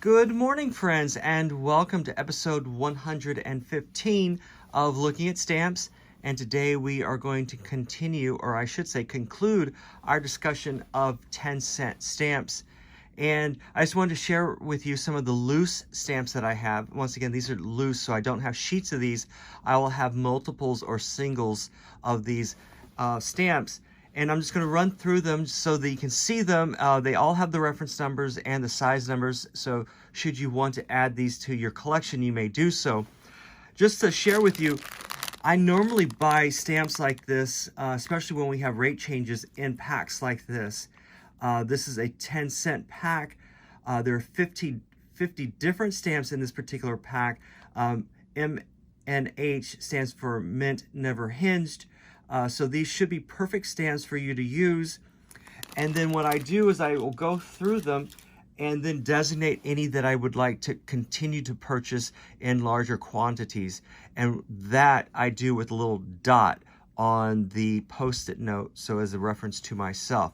Good morning, friends, and welcome to episode 115 of Looking at Stamps. And today we are going to continue, or I should say conclude, our discussion of 10-cent stamps. And I just wanted to share with you some of the loose stamps that I have. Once again, these are loose, so I don't have sheets of these. I will have multiples or singles of these stamps. And I'm just going to run through them so that you can see them. They all have the reference numbers and the size numbers, so should you want to add these to your collection, you may do so. Just to share with you, I normally buy stamps like this, especially when we have rate changes, in packs like this. This is a 10-cent pack. There are 50 different stamps in this particular pack. MNH stands for Mint Never Hinged. So these should be perfect stamps for you to use. And then what I do is I will go through them and then designate any that I would like to continue to purchase in larger quantities. And that I do with a little dot on the Post-it note, so as a reference to myself.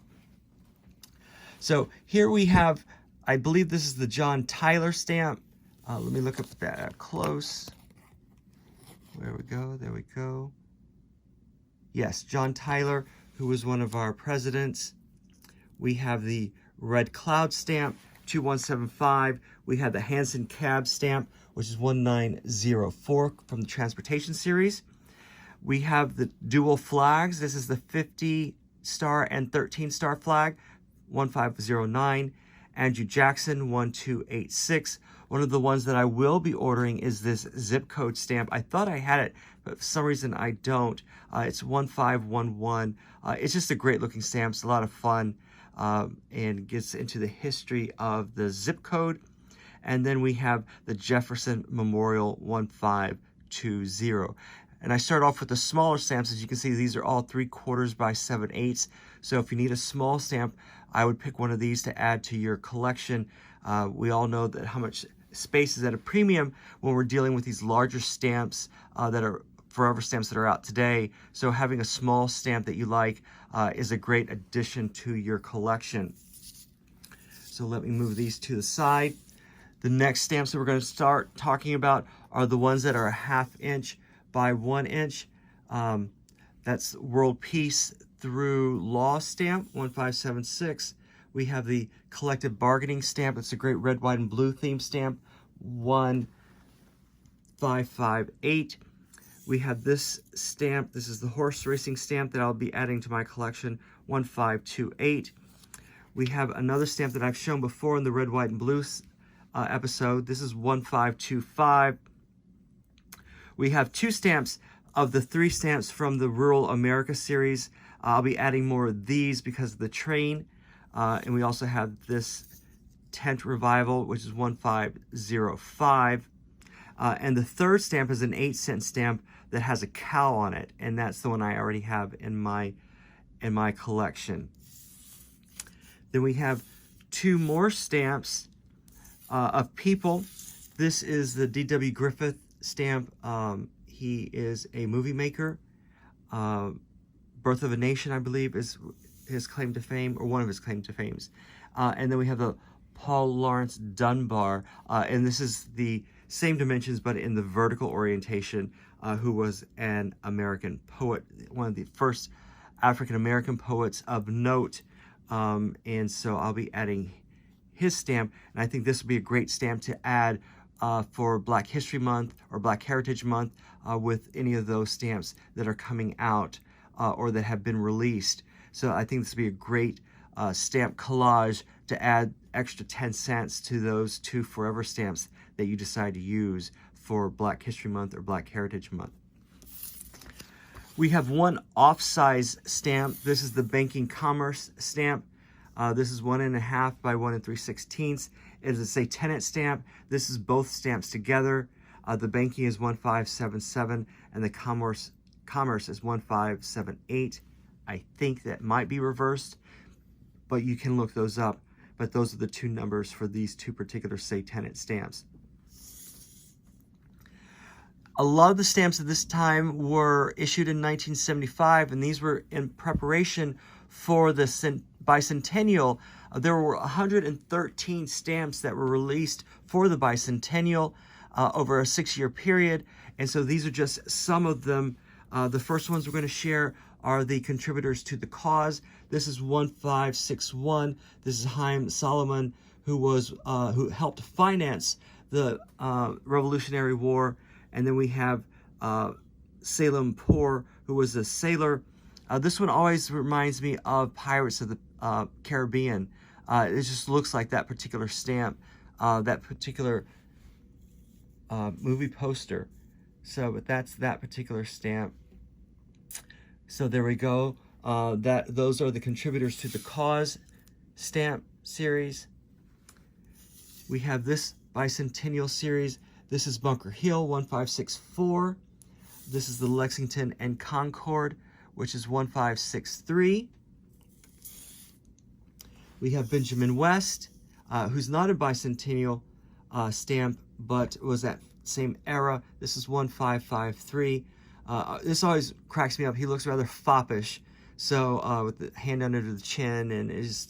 So here we have, I believe this is the John Tyler stamp. Let me look up that up close. There we go, there we go. Yes, John Tyler, who was one of our presidents. We have the Red Cloud stamp, 2175. We have the Hanson Cab stamp, which is 1904 from the Transportation series. We have the dual flags. This is the 50-star and 13-star flag, 1509. Andrew Jackson, 1286. One of the ones that I will be ordering is this zip code stamp. I thought I had it, but for some reason I don't. It's 1511. It's just a great looking stamp. It's a lot of fun and gets into the history of the zip code. And then we have the Jefferson Memorial 1520. And I start off with the smaller stamps. As you can see, these are all 3/4 by 7/8. So if you need a small stamp, I would pick one of these to add to your collection. We all know that how much space is at a premium when we're dealing with these larger stamps that are forever stamps that are out today. So having a small stamp that you like is a great addition to your collection. So let me move these to the side. The next stamps that we're going to start talking about are the ones that are a 1/2 inch by 1 inch. That's World Peace Through Law stamp, 1576. We have the Collective Bargaining stamp. It's a great red, white, and blue theme stamp, 1558. We have this stamp. This is the horse racing stamp that I'll be adding to my collection, 1528. We have another stamp that I've shown before in the red, white, and blue episode. This is 1525. We have two stamps of the 3 stamps from the Rural America series. I'll be adding more of these because of the train. And we also have this Tent Revival, which is 1505. And the third stamp is an 8-cent stamp that has a cow on it, and that's the one I already have in my collection. Then we have 2 more stamps of people. This is the D.W. Griffith stamp. He is a movie maker. Birth of a Nation, I believe, is his claim to fame, or one of his claim to fames. And then we have the Paul Laurence Dunbar, and this is the same dimensions, but in the vertical orientation, who was an American poet, one of the first African-American poets of note. And so I'll be adding his stamp, and I think this would be a great stamp to add for Black History Month or Black Heritage Month with any of those stamps that are coming out or that have been released. So I think this would be a great stamp collage to add extra 10 cents to those 2 forever stamps that you decide to use for Black History Month or Black Heritage Month. We have 1 off-size stamp. This is the Banking Commerce stamp. This is 1.5 by 1 3/16. It is a tenant stamp. This is both stamps together. The banking is 1577 and the commerce is 1578. I think that might be reversed, but you can look those up. But those are the 2 numbers for these 2 particular say tenant stamps. A lot of the stamps at this time were issued in 1975, and these were in preparation for the bicentennial There were 113 stamps that were released for the bicentennial over a 6-year period. And so these are just some of them. The first ones we're going to share are the contributors to the cause. This is 1561. This is Haym Salomon, who helped finance the Revolutionary War. And then we have Salem Poor, who was a sailor. This one always reminds me of Pirates of the Caribbean. It just looks like that particular stamp, that particular movie poster. So, but that's that particular stamp. So there we go. Those are the contributors to the cause stamp series. We have this bicentennial series. This is Bunker Hill 1564. This is the Lexington and Concord, which is 1563. We have Benjamin West, who's not a bicentennial stamp, but was that same era. This is 1553. This always cracks me up. He looks rather foppish, so with the hand under the chin, and is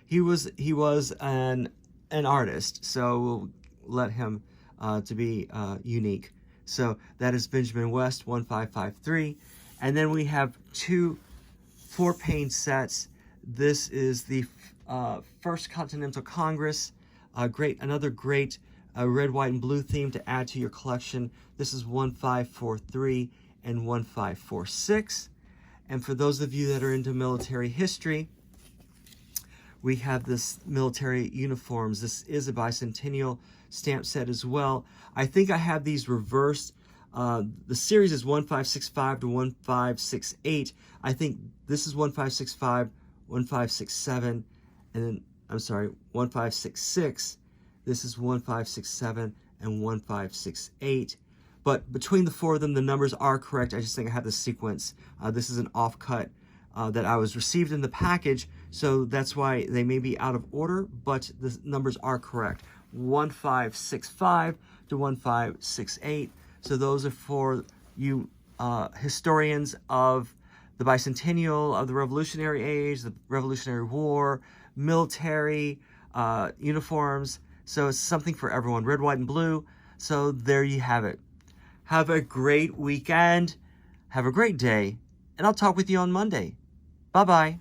he was an artist, so we'll let him to be unique. So that is Benjamin West 1553, and then we have 2 4-pane sets. This is the First Continental Congress, another great red, white, and blue theme to add to your collection. This is 1543 and 1546. And for those of you that are into military history, we have this military uniforms. This is a bicentennial stamp set as well. I think I have these reversed. The series is 1565 to 1568. I think this is 1565, 1567, and then, I'm sorry, 1566. This is 1567 and 1568. But between the 4 of them, the numbers are correct. I just think I have the sequence. This is an offcut that I was received in the package, so that's why they may be out of order, but the numbers are correct. 1565 to 1568. So those are for you historians of the bicentennial, of the Revolutionary Age, the Revolutionary War, military, uniforms. So it's something for everyone, red, white, and blue. So there you have it. Have a great weekend. Have a great day. And I'll talk with you on Monday. Bye-bye.